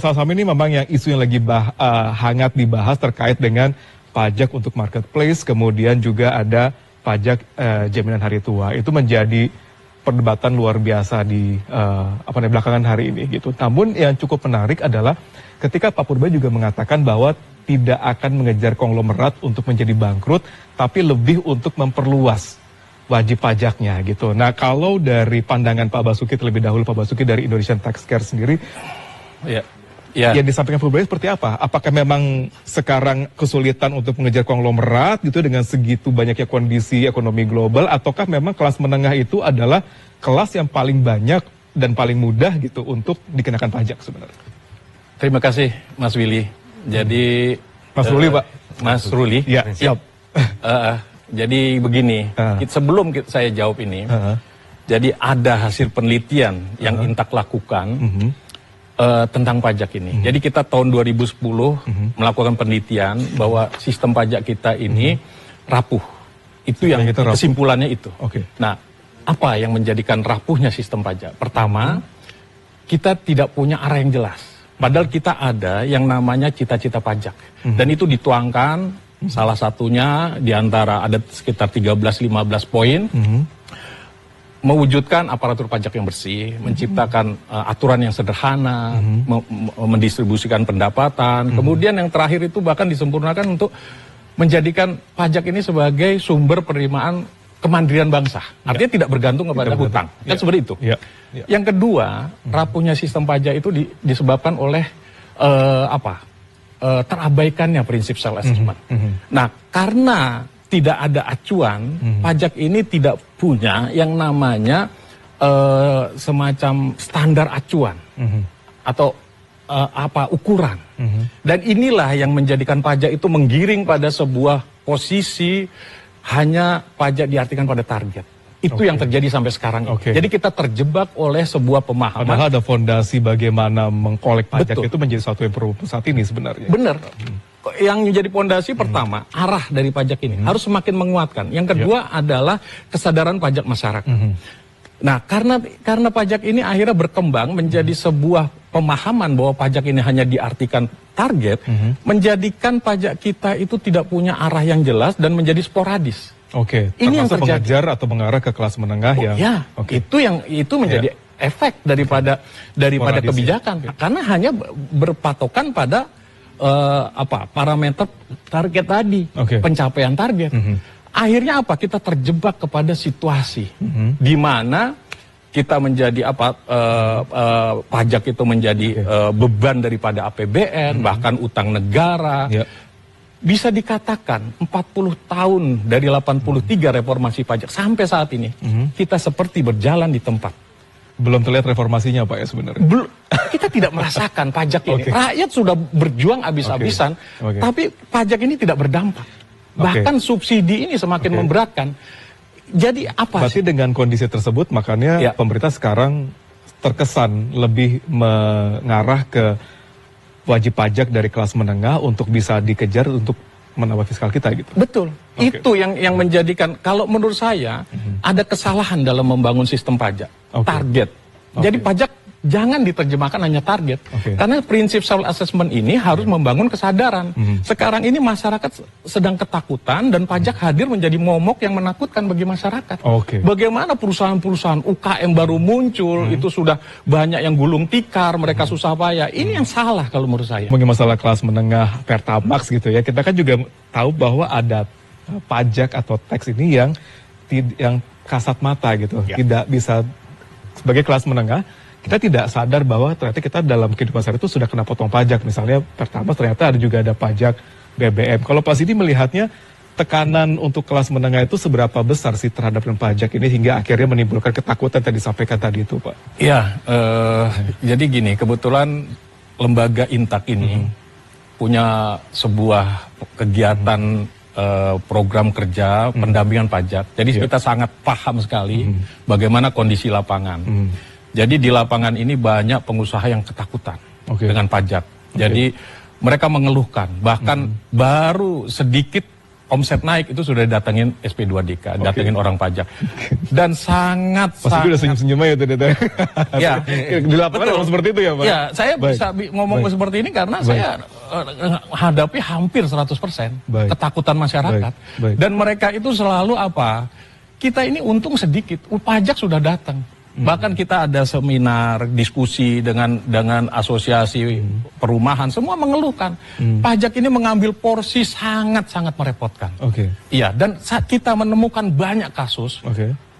Saham ini memang yang isu yang lagi hangat dibahas terkait dengan pajak untuk marketplace, kemudian juga ada pajak jaminan hari tua. Itu menjadi perdebatan luar biasa di belakangan hari ini gitu. Namun yang cukup menarik adalah ketika Pak Purba juga mengatakan bahwa tidak akan mengejar konglomerat untuk menjadi bangkrut, tapi lebih untuk memperluas wajib pajaknya gitu. Nah, kalau dari pandangan Pak Basuki terlebih dahulu, Pak Basuki dari Indonesian Tax Care sendiri, yang disampaikan Purba seperti apa? Apakah memang sekarang kesulitan untuk mengejar konglomerat gitu dengan segitu banyaknya kondisi ekonomi global, ataukah memang kelas menengah itu adalah kelas yang paling banyak dan paling mudah gitu untuk dikenakan pajak sebenarnya? Terima kasih Mas Willy. Jadi Mas Ruli, Pak. Mas Ruli. Ya, siap. Jadi begini, sebelum saya jawab ini, jadi ada hasil penelitian yang Intak lakukan tentang pajak ini. Jadi kita tahun 2010 melakukan penelitian bahwa sistem pajak kita ini rapuh. Itu yang kesimpulannya itu. Nah, apa yang menjadikan rapuhnya sistem pajak? Pertama, kita tidak punya arah yang jelas. Padahal kita ada yang namanya cita-cita pajak. Dan itu dituangkan, salah satunya diantara ada sekitar 13-15 poin, mewujudkan aparatur pajak yang bersih, menciptakan aturan yang sederhana, mendistribusikan pendapatan. Kemudian yang terakhir itu bahkan disempurnakan untuk menjadikan pajak ini sebagai sumber penerimaan kemandirian bangsa. Artinya tidak bergantung kepada hutang. Kan seperti itu. Yang kedua, rapuhnya sistem pajak itu disebabkan oleh terabaikannya prinsip self assessment. Nah, karena tidak ada acuan, pajak ini tidak punya yang namanya semacam standar acuan atau ukuran. Dan inilah yang menjadikan pajak itu menggiring pada sebuah posisi hanya pajak diartikan pada target. Itu yang terjadi sampai sekarang. Jadi kita terjebak oleh sebuah pemahaman. Padahal ada fondasi bagaimana mengkolek pajak itu menjadi satu yang perlu saat ini sebenarnya. Benar. Yang menjadi fondasi pertama, arah dari pajak ini harus semakin menguatkan. Yang kedua adalah kesadaran pajak masyarakat. Nah, karena pajak ini akhirnya berkembang menjadi sebuah pemahaman bahwa pajak ini hanya diartikan target, menjadikan pajak kita itu tidak punya arah yang jelas dan menjadi sporadis. Ini yang terjadi. Mengejar atau mengarah ke kelas menengah itu menjadi efek daripada kebijakan, karena hanya berpatokan pada parameter target tadi, pencapaian target. Akhirnya apa? Kita terjebak kepada situasi di mana kita menjadi pajak itu menjadi beban daripada APBN, bahkan utang negara. Bisa dikatakan 40 tahun dari 83 reformasi pajak sampai saat ini kita seperti berjalan di tempat. Belum terlihat reformasinya, Pak, ya sebenarnya. Kita tidak merasakan pajak ini. Rakyat sudah berjuang habis-habisan, tapi pajak ini tidak berdampak. Bahkan subsidi ini semakin memberatkan. Jadi apa? Berarti dengan kondisi tersebut makanya pemerintah sekarang terkesan lebih mengarah ke wajib pajak dari kelas menengah untuk bisa dikejar untuk menambah fiskal kita gitu. Betul. Itu yang menjadikan, kalau menurut saya ada kesalahan dalam membangun sistem pajak. Target. Jadi pajak jangan diterjemahkan hanya target. Karena prinsip self assessment ini harus membangun kesadaran. Sekarang ini masyarakat sedang ketakutan dan pajak hadir menjadi momok yang menakutkan bagi masyarakat. Bagaimana perusahaan-perusahaan UKM baru muncul, itu sudah banyak yang gulung tikar, mereka susah payah. Ini yang salah kalau menurut saya. Mungkin masalah kelas menengah Pertamax gitu ya. Kita kan juga tahu bahwa ada pajak atau tax ini yang kasat mata gitu. Tidak bisa sebagai kelas menengah, kita tidak sadar bahwa ternyata kita dalam kehidupan sehari itu sudah kena potong pajak. Misalnya pertama ternyata juga ada pajak BBM. Kalau Pak Sidi melihatnya tekanan untuk kelas menengah itu seberapa besar sih terhadap pajak ini hingga akhirnya menimbulkan ketakutan tadi disampaikan tadi itu, Pak? Jadi gini, kebetulan lembaga Intak ini punya sebuah kegiatan program kerja pendampingan pajak. Jadi kita sangat paham sekali bagaimana kondisi lapangan. Jadi di lapangan ini banyak pengusaha yang ketakutan dengan pajak. Jadi mereka mengeluhkan, bahkan baru sedikit omset naik itu sudah datengin SP2DK, datengin orang pajak. Dan sangat Pasti udah senyum-senyum aja tuh. Ya, di lapangan memang seperti itu ya Pak? Ya, saya bisa ngomong seperti ini karena saya hadapi hampir 100% ketakutan masyarakat. Dan mereka itu selalu apa? Kita ini untung sedikit, pajak sudah datang. Bahkan kita ada seminar, diskusi dengan asosiasi perumahan, semua mengeluhkan. Pajak ini mengambil porsi sangat-sangat merepotkan. Iya, dan saat kita menemukan banyak kasus,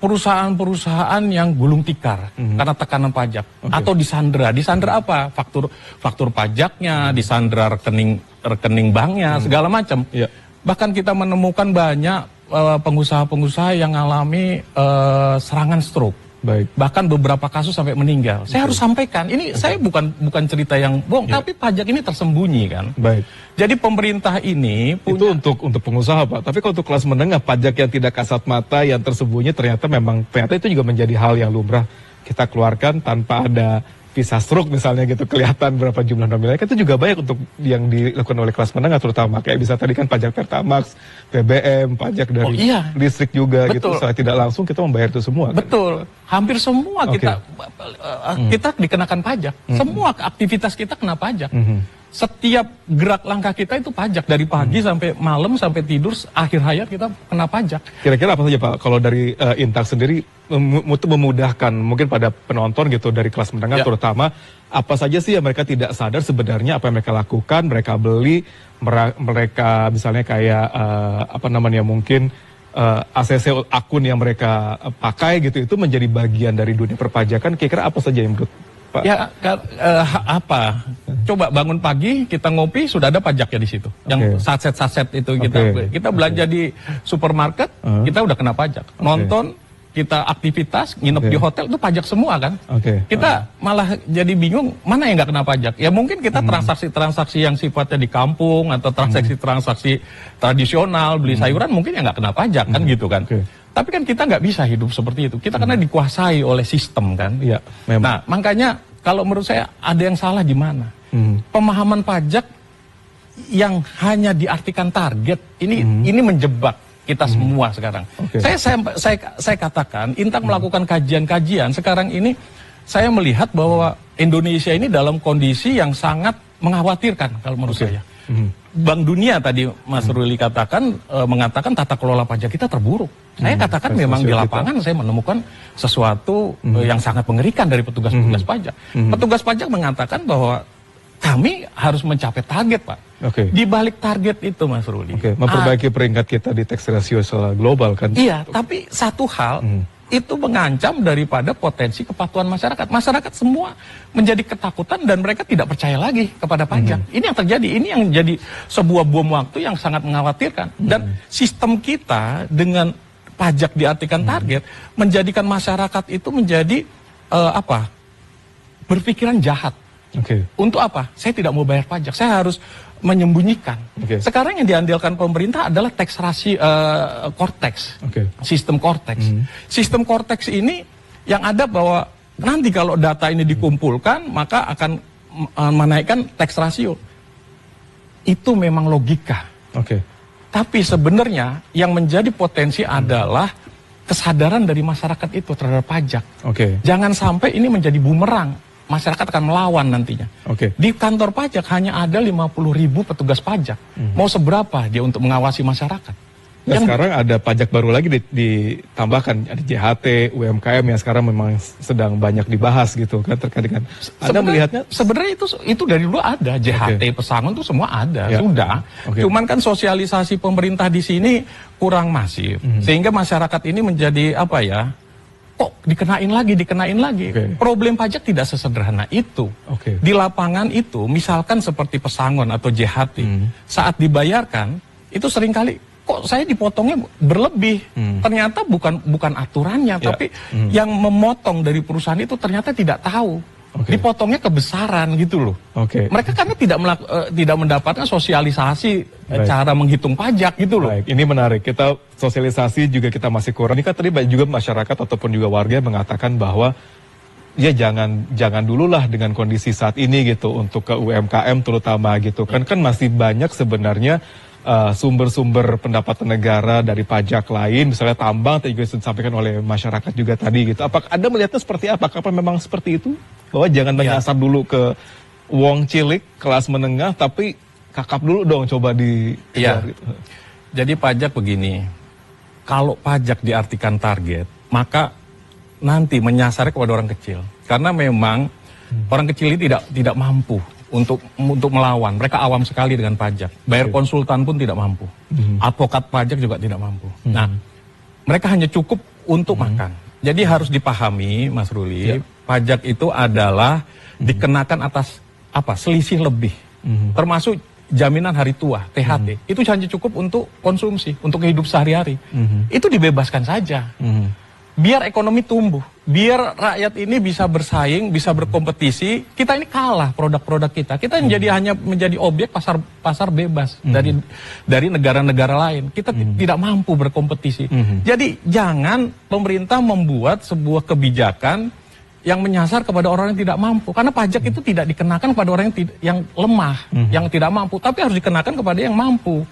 perusahaan-perusahaan yang gulung tikar karena tekanan pajak atau disandera. Disandera apa? Faktur pajaknya, disandera rekening banknya, segala macam. Bahkan kita menemukan banyak pengusaha-pengusaha yang mengalami serangan stroke. Bahkan beberapa kasus sampai meninggal. Saya harus sampaikan, ini saya bukan cerita yang bohong, tapi pajak ini tersembunyi kan. Jadi pemerintah ini punya... Itu untuk pengusaha Pak, tapi kalau untuk kelas menengah, pajak yang tidak kasat mata, yang tersembunyi ternyata itu juga menjadi hal yang lumrah kita keluarkan tanpa ada visa stroke misalnya gitu, kelihatan berapa jumlah nominalnya, itu juga banyak untuk yang dilakukan oleh kelas menengah terutama, kayak bisa tadi kan pajak Pertamax, BBM, pajak dari listrik juga gitu, saya tidak langsung kita membayar itu semua. Betul, hampir semua kita dikenakan pajak, semua aktivitas kita kena pajak. Setiap gerak langkah kita itu pajak, dari pagi sampai malam, sampai tidur, akhir hayat kita kena pajak. Kira-kira apa saja Pak, kalau dari Intak sendiri memudahkan mungkin pada penonton gitu dari kelas menengah terutama, apa saja sih yang mereka tidak sadar sebenarnya apa yang mereka lakukan, mereka beli, mereka misalnya kayak mungkin ACC akun yang mereka pakai gitu, itu menjadi bagian dari dunia perpajakan. Kira-kira apa saja yang menurut Pak? Ya, coba bangun pagi kita ngopi sudah ada pajaknya di situ. Yang saset-saset itu kita belanja di supermarket, kita udah kena pajak. Nonton, kita aktivitas, nginep di hotel itu pajak semua kan. Kita malah jadi bingung mana yang nggak kena pajak. Ya mungkin kita transaksi-transaksi yang sifatnya di kampung atau transaksi-transaksi tradisional, beli sayuran mungkin yang nggak kena pajak kan gitu kan. Tapi kan kita nggak bisa hidup seperti itu. Kita karena dikuasai oleh sistem kan. Nah, makanya kalau menurut saya ada yang salah di mana? Pemahaman pajak yang hanya diartikan target ini menjebak kita semua sekarang. Saya katakan, Intak melakukan kajian-kajian. Sekarang ini saya melihat bahwa Indonesia ini dalam kondisi yang sangat mengkhawatirkan kalau menurut saya. Bank Dunia tadi Mas Ruli mengatakan tata kelola pajak kita terburuk. Saya katakan memang di lapangan saya menemukan sesuatu yang sangat mengerikan dari petugas-petugas pajak. Petugas pajak mengatakan bahwa kami harus mencapai target Pak. Di balik target itu Mas Ruli. Memperbaiki peringkat kita di tax ratio secara global kan. Iya, tapi satu hal itu mengancam daripada potensi kepatuhan masyarakat. Masyarakat semua menjadi ketakutan dan mereka tidak percaya lagi kepada pajak. Ini yang terjadi, ini yang jadi sebuah bom waktu yang sangat mengkhawatirkan. Dan sistem kita dengan pajak diartikan target menjadikan masyarakat itu menjadi berpikiran jahat. Untuk apa? Saya tidak mau bayar pajak, saya harus menyembunyikan. Sekarang yang diandalkan pemerintah adalah tax ratio cortex, sistem cortex. Sistem cortex ini yang ada bahwa nanti kalau data ini dikumpulkan maka akan menaikkan tax ratio. Itu memang logika. Tapi sebenarnya yang menjadi potensi adalah kesadaran dari masyarakat itu terhadap pajak. Jangan sampai ini menjadi bumerang. Masyarakat akan melawan nantinya. Di kantor pajak hanya ada 50.000 petugas pajak. Mau seberapa dia untuk mengawasi masyarakat? Nah, sekarang ada pajak baru lagi ditambahkan, ada JHT, UMKM yang sekarang memang sedang banyak dibahas gitu kan terkait dengan. Anda melihatnya? Sebenarnya itu dari dulu ada, JHT, pesangon itu semua ada, sudah. Cuman kan sosialisasi pemerintah di sini kurang masif, sehingga masyarakat ini menjadi kok dikenain lagi. Problem pajak tidak sesederhana itu. Di lapangan itu, misalkan seperti pesangon atau JHT, saat dibayarkan, itu seringkali, kok saya dipotongnya berlebih. Ternyata bukan aturannya, tapi yang memotong dari perusahaan itu ternyata tidak tahu. Dipotongnya kebesaran gitu loh. Mereka karena tidak mendapatkan sosialisasi cara menghitung pajak gitu loh. Ini menarik. Kita sosialisasi juga kita masih kurang. Ini kan tadi juga masyarakat ataupun juga warga mengatakan bahwa ya jangan dululah dengan kondisi saat ini gitu untuk ke UMKM terutama gitu kan masih banyak sebenarnya sumber-sumber pendapatan negara dari pajak lain, misalnya tambang, tadi juga disampaikan oleh masyarakat juga tadi gitu. Apakah Anda melihatnya seperti apa? Apakah memang seperti itu? Bahwa jangan menyasar dulu ke wong cilik, kelas menengah, tapi kakap dulu dong coba di... Gitu. Jadi pajak begini, kalau pajak diartikan target, maka nanti menyasar kepada orang kecil. Karena memang orang kecil ini tidak mampu untuk melawan. Mereka awam sekali dengan pajak. Bayar konsultan pun tidak mampu. Advokat pajak juga tidak mampu. Nah, mereka hanya cukup untuk makan. Jadi harus dipahami, Mas Ruli, pajak itu adalah dikenakan atas selisih lebih. Termasuk jaminan hari tua, THT, itu hanya cukup untuk konsumsi, untuk hidup sehari-hari. Itu dibebaskan saja. Biar ekonomi tumbuh, biar rakyat ini bisa bersaing, bisa berkompetisi. Kita ini kalah produk-produk kita. Kita hanya menjadi objek pasar bebas dari negara-negara lain. Kita tidak mampu berkompetisi. Jadi jangan pemerintah membuat sebuah kebijakan yang menyasar kepada orang yang tidak mampu, karena pajak itu tidak dikenakan kepada orang yang lemah, yang tidak mampu, tapi harus dikenakan kepada yang mampu.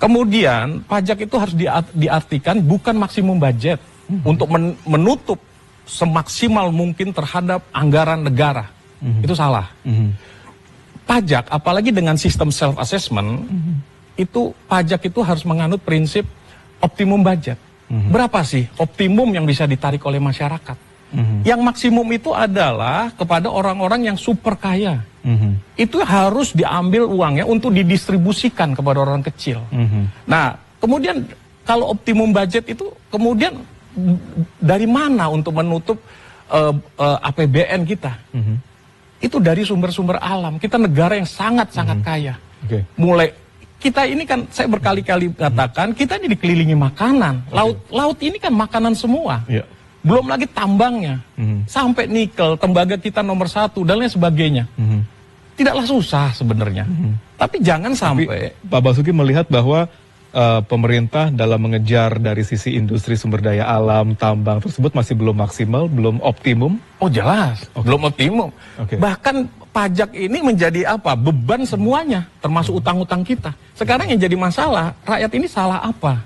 Kemudian pajak itu harus diartikan bukan maksimum budget untuk menutup semaksimal mungkin terhadap anggaran negara. Itu salah. Pajak, apalagi dengan sistem self assessment, itu pajak itu harus menganut prinsip optimum budget. Berapa sih optimum yang bisa ditarik oleh masyarakat? Yang maksimum itu adalah kepada orang-orang yang super kaya. Itu harus diambil uangnya untuk didistribusikan kepada orang kecil. Nah, kemudian kalau optimum budget itu kemudian dari mana untuk menutup APBN kita? Itu dari sumber-sumber alam. Kita negara yang sangat-sangat kaya. Mulai kita ini kan, saya berkali-kali katakan, kita ini dikelilingi makanan. Laut ini kan makanan semua. Belum lagi tambangnya, sampai nikel, tembaga kita nomor 1 dan lain sebagainya. Tidaklah susah sebenarnya. Tapi jangan sampai. Pak Basuki melihat bahwa pemerintah dalam mengejar dari sisi industri sumber daya alam, tambang tersebut masih belum maksimal, belum optimum. Oh jelas, belum optimum. Bahkan pajak ini menjadi beban semuanya, termasuk utang-utang kita. Sekarang yang jadi masalah, rakyat ini salah apa?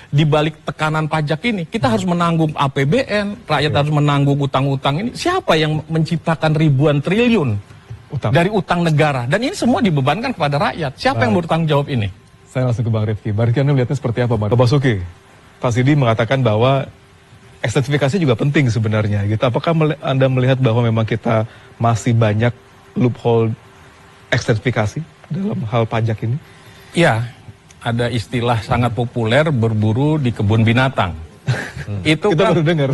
Di balik tekanan pajak ini, kita harus menanggung APBN, rakyat harus menanggung utang-utang ini. Siapa yang menciptakan ribuan triliun dari utang negara? Dan ini semua dibebankan kepada rakyat. Siapa yang bertanggung jawab ini? Saya langsung ke Bang Rifki. Bang Rifki, Anda melihatnya seperti apa, Pak Basuki? Pak Sidi mengatakan bahwa ekstensifikasi juga penting sebenarnya. Gitu. Apakah Anda melihat bahwa memang kita masih banyak loophole ekstensifikasi dalam hal pajak ini? Ya, ada istilah sangat populer berburu di kebun binatang. Itu kita baru dengar.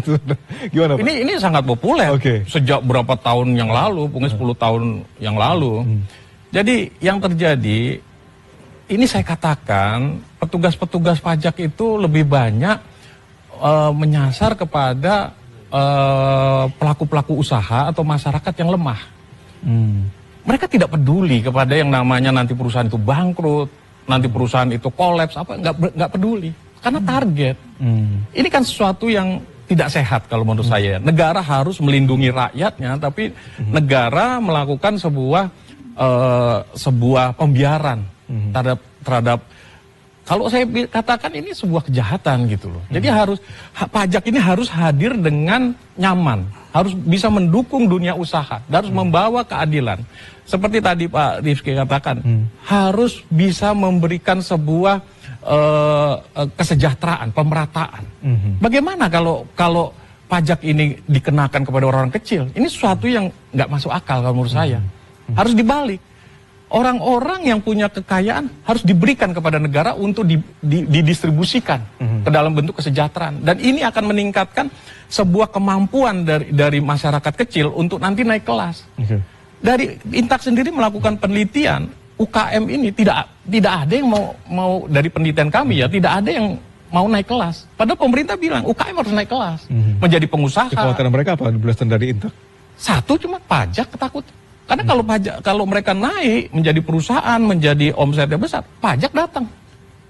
Gimana, Pak? Ini sangat populer. Sejak berapa tahun yang lalu, mungkin 10 tahun yang lalu. Jadi yang terjadi, ini saya katakan petugas-petugas pajak itu lebih banyak menyasar kepada pelaku-pelaku usaha atau masyarakat yang lemah. Mereka tidak peduli kepada yang namanya nanti perusahaan itu bangkrut, nanti perusahaan itu kolaps, nggak peduli. Karena target. Ini kan sesuatu yang tidak sehat kalau menurut saya. Negara harus melindungi rakyatnya, tapi negara melakukan sebuah pembiaran terhadap kalau saya katakan ini sebuah kejahatan gitu loh. Jadi pajak ini harus hadir dengan nyaman, harus bisa mendukung dunia usaha, harus membawa keadilan. Seperti tadi Pak Rifki katakan, harus bisa memberikan sebuah kesejahteraan, pemerataan. Bagaimana kalau pajak ini dikenakan kepada orang kecil? Ini sesuatu yang nggak masuk akal kalau menurut saya. Harus dibalik. Orang-orang yang punya kekayaan harus diberikan kepada negara untuk didistribusikan ke dalam bentuk kesejahteraan. Dan ini akan meningkatkan sebuah kemampuan dari masyarakat kecil untuk nanti naik kelas. Dari Intak sendiri melakukan penelitian, UKM ini tidak ada yang mau dari penelitian kami ya, tidak ada yang mau naik kelas. Padahal pemerintah bilang UKM harus naik kelas, menjadi pengusaha. Kekhawatiran mereka apa berdasarkan dari Intak? Satu cuma pajak ketakutan. Karena kalau mereka naik menjadi perusahaan, menjadi omsetnya besar, pajak datang.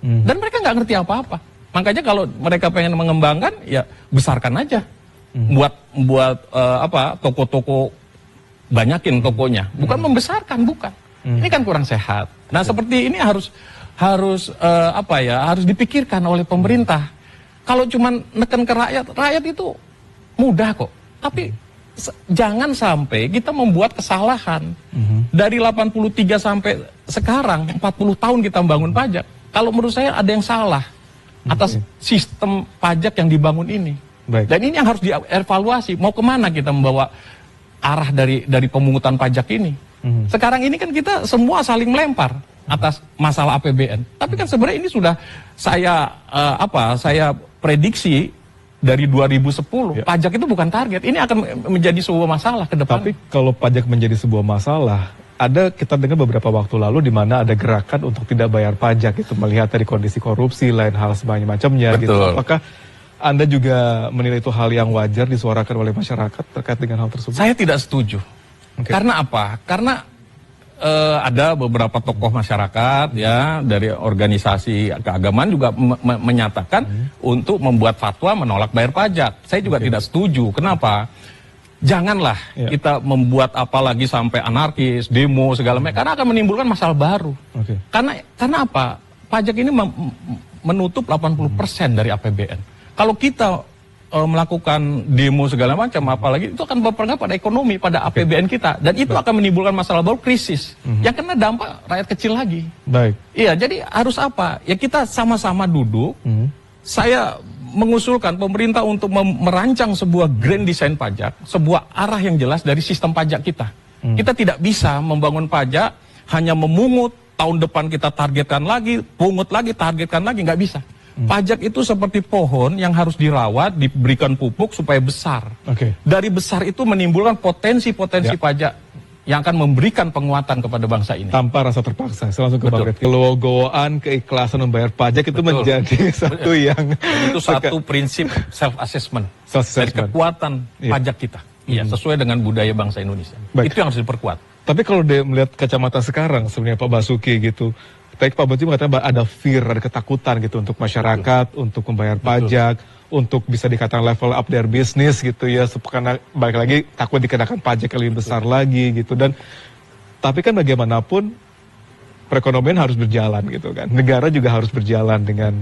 Dan mereka nggak ngerti apa-apa. Makanya kalau mereka pengen mengembangkan, ya besarkan aja. Buat toko-toko, banyakin tokonya. Bukan membesarkan, bukan. Ini kan kurang sehat. Nah seperti ini harus harus dipikirkan oleh pemerintah. Kalau cuma neken ke rakyat itu mudah kok. Tapi jangan sampai kita membuat kesalahan. Dari 83 sampai sekarang 40 tahun kita membangun pajak. Kalau menurut saya ada yang salah atas sistem pajak yang dibangun ini. Baik. Dan ini yang harus dievaluasi. Mau kemana kita membawa arah dari pemungutan pajak ini? Sekarang ini kan kita semua saling melempar atas masalah APBN. Tapi kan sebenarnya ini sudah saya prediksi dari 2010. Pajak itu bukan target. Ini akan menjadi sebuah masalah ke depan. Tapi kalau pajak menjadi sebuah masalah, kita dengar beberapa waktu lalu di mana ada gerakan untuk tidak bayar pajak itu, melihat dari kondisi korupsi, lain hal semacamnya gitu. Apakah Anda juga menilai itu hal yang wajar disuarakan oleh masyarakat terkait dengan hal tersebut? Saya tidak setuju. Karena apa? Karena ada beberapa tokoh masyarakat ya dari organisasi keagamaan juga menyatakan untuk membuat fatwa menolak bayar pajak. Saya juga tidak setuju. Kenapa? Janganlah kita membuat apalagi sampai anarkis, demo segala macam, karena akan menimbulkan masalah baru. Karena apa? Pajak ini menutup 80% dari APBN. Kalau kita melakukan demo segala macam, apalagi itu akan berpengaruh pada ekonomi, pada APBN kita, dan itu akan menimbulkan masalah baru, krisis, yang kena dampak rakyat kecil lagi. Baik. Iya, jadi harus apa? Ya kita sama-sama duduk. Saya mengusulkan pemerintah untuk merancang sebuah grand design pajak, sebuah arah yang jelas dari sistem pajak kita. Kita tidak bisa membangun pajak hanya memungut, tahun depan kita targetkan lagi, pungut lagi, targetkan lagi, nggak bisa. Pajak itu seperti pohon yang harus dirawat, diberikan pupuk supaya besar. Dari besar itu menimbulkan potensi-potensi pajak yang akan memberikan penguatan kepada bangsa ini. Tanpa rasa terpaksa. Saya langsung ke Bang Refki. Kelogoan, keikhlasan membayar pajak itu menjadi satu yang... Itu satu prinsip self-assessment. Dari kekuatan pajak kita. Iya, sesuai dengan budaya bangsa Indonesia. Itu yang harus diperkuat. Tapi kalau dia melihat kacamata sekarang, sebenarnya Pak Basuki gitu, tadi Pak Basuki mengatakan ada fear, ada ketakutan gitu untuk masyarakat, untuk membayar pajak, untuk bisa dikatakan level up their business gitu ya, karena balik lagi takut dikenakan pajak yang lebih besar lagi gitu. Dan tapi kan bagaimanapun perekonomian harus berjalan gitu kan, negara juga harus berjalan dengan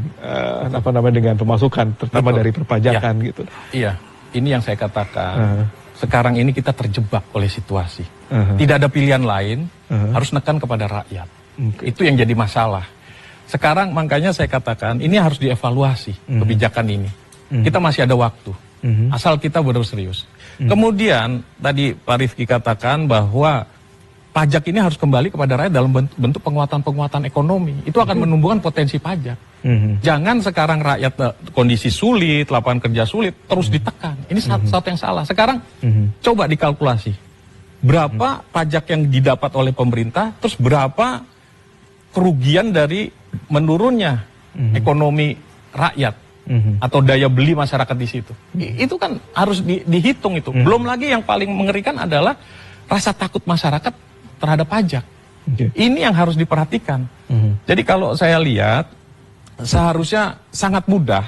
dengan pemasukan, terutama dari perpajakan gitu. Iya, ini yang saya katakan. Sekarang ini kita terjebak oleh situasi. Tidak ada pilihan lain, harus nekan kepada rakyat. Itu yang jadi masalah. Sekarang makanya saya katakan ini harus dievaluasi kebijakan ini. Kita masih ada waktu. Asal kita benar serius. Kemudian tadi Pak Rifki katakan bahwa pajak ini harus kembali kepada rakyat dalam bentuk penguatan-penguatan ekonomi. Itu akan menumbuhkan potensi pajak. Jangan sekarang rakyat kondisi sulit, lapangan kerja sulit, terus ditekan. Ini satu yang salah. Sekarang coba dikalkulasi. Berapa pajak yang didapat oleh pemerintah, terus berapa kerugian dari menurunnya ekonomi rakyat atau daya beli masyarakat di situ. Itu kan harus dihitung itu. Belum lagi yang paling mengerikan adalah rasa takut masyarakat terhadap pajak. Ini yang harus diperhatikan. Jadi kalau saya lihat seharusnya sangat mudah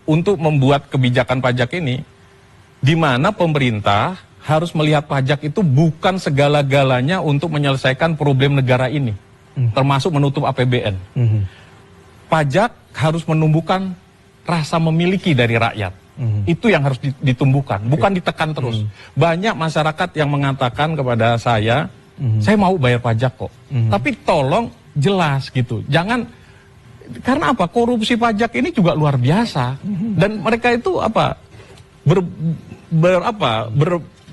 untuk membuat kebijakan pajak ini, di mana pemerintah harus melihat pajak itu bukan segala-galanya untuk menyelesaikan problem negara ini, termasuk menutup APBN. Pajak harus menumbuhkan rasa memiliki dari rakyat. Itu yang harus ditumbuhkan, bukan ditekan terus. Banyak masyarakat yang mengatakan kepada saya mau bayar pajak kok. Tapi tolong jelas gitu. Jangan, karena apa? Korupsi pajak ini juga luar biasa. Dan mereka itu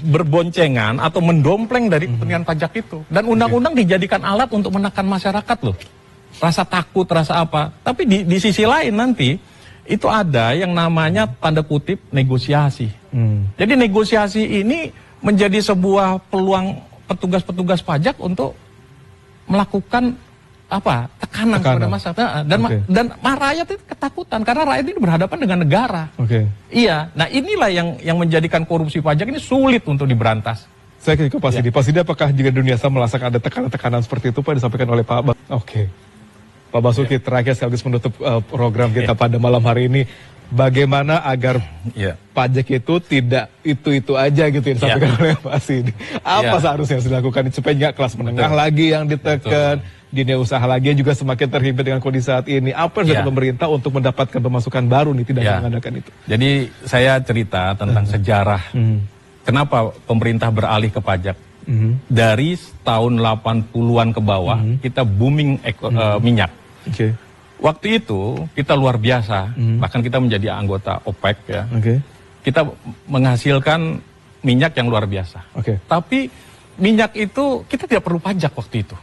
berboncengan atau mendompleng dari kepentingan pajak itu. Dan undang-undang dijadikan alat untuk menekan masyarakat loh. Rasa takut, rasa apa. Tapi di sisi lain nanti itu ada yang namanya tanda kutip negosiasi. Jadi negosiasi ini menjadi sebuah peluang petugas-petugas pajak untuk melakukan tekanan kepada masyarakat. Dan rakyat itu ketakutan karena rakyat ini berhadapan dengan negara. Iya. Nah inilah yang menjadikan korupsi pajak ini sulit untuk diberantas. Saya ke Pak Sidi. Pak Sidi, apakah juga dunia usaha merasakan ada tekanan-tekanan seperti itu Pak disampaikan oleh Pak Pak Basuki, terakhir sekaligus menutup program kita pada malam hari ini. bagaimana agar pajak itu tidak itu aja gitu yang disampaikan oleh Pak Sidi. Apa seharusnya yang dilakukan supaya nggak kelas menengah lagi yang ditekan, dunia usaha lagi yang juga semakin terhimpit dengan kondisi saat ini. Apa yang dilakukan pemerintah untuk mendapatkan pemasukan baru nih, tidak mengandalkan itu? Jadi saya cerita tentang sejarah kenapa pemerintah beralih ke pajak. Dari tahun 80-an ke bawah kita booming minyak. Waktu itu kita luar biasa, bahkan kita menjadi anggota OPEC ya. Kita menghasilkan minyak yang luar biasa. Tapi minyak itu kita tidak perlu pajak waktu itu.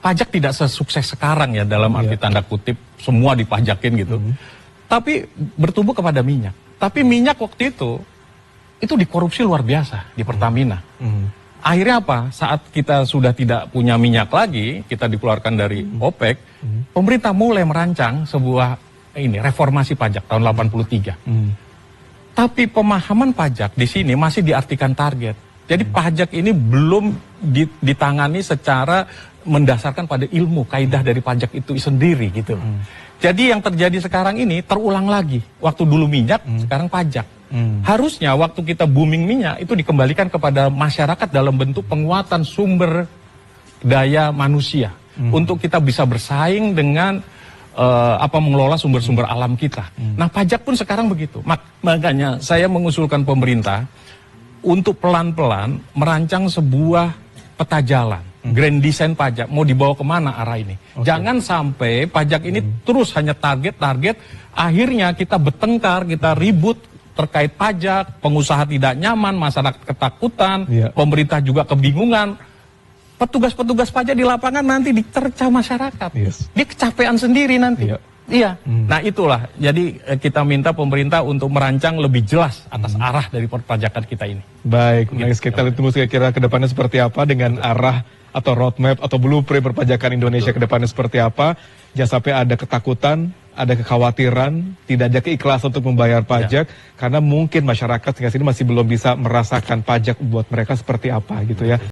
Pajak tidak sesukses sekarang ya, dalam arti tanda kutip semua dipajakin gitu. Tapi bertumbuh kepada minyak. Tapi minyak waktu itu dikorupsi luar biasa di Pertamina. Akhirnya apa? Saat kita sudah tidak punya minyak lagi, kita dikeluarkan dari OPEC, pemerintah mulai merancang sebuah reformasi pajak tahun 83. Tapi pemahaman pajak di sini masih diartikan target. Jadi pajak ini belum ditangani secara mendasarkan pada ilmu, kaidah dari pajak itu sendiri gitu. Jadi yang terjadi sekarang ini terulang lagi. Waktu dulu minyak, sekarang pajak. Harusnya waktu kita booming minyak itu dikembalikan kepada masyarakat dalam bentuk penguatan sumber daya manusia untuk kita bisa bersaing dengan mengelola sumber-sumber alam kita. Nah, pajak pun sekarang begitu. Makanya saya mengusulkan pemerintah untuk pelan-pelan merancang sebuah peta jalan, grand design pajak, mau dibawa kemana arah ini. Jangan sampai pajak ini terus hanya target-target, akhirnya kita bertengkar, kita ribut terkait pajak, pengusaha tidak nyaman, masyarakat ketakutan, pemerintah juga kebingungan. Petugas-petugas pajak di lapangan nanti dicerca masyarakat. Dia kecapean sendiri nanti. Nah itulah, jadi kita minta pemerintah untuk merancang lebih jelas atas arah dari perpajakan kita ini. Baik, kita tunggu kira-kira ke depannya seperti apa dengan arah atau roadmap atau blueprint perpajakan Indonesia ke depannya seperti apa. Jangan sampai ada ketakutan, ada kekhawatiran, tidak ada keikhlasan untuk membayar pajak, karena mungkin masyarakat hingga sini masih belum bisa merasakan pajak buat mereka seperti apa gitu ya.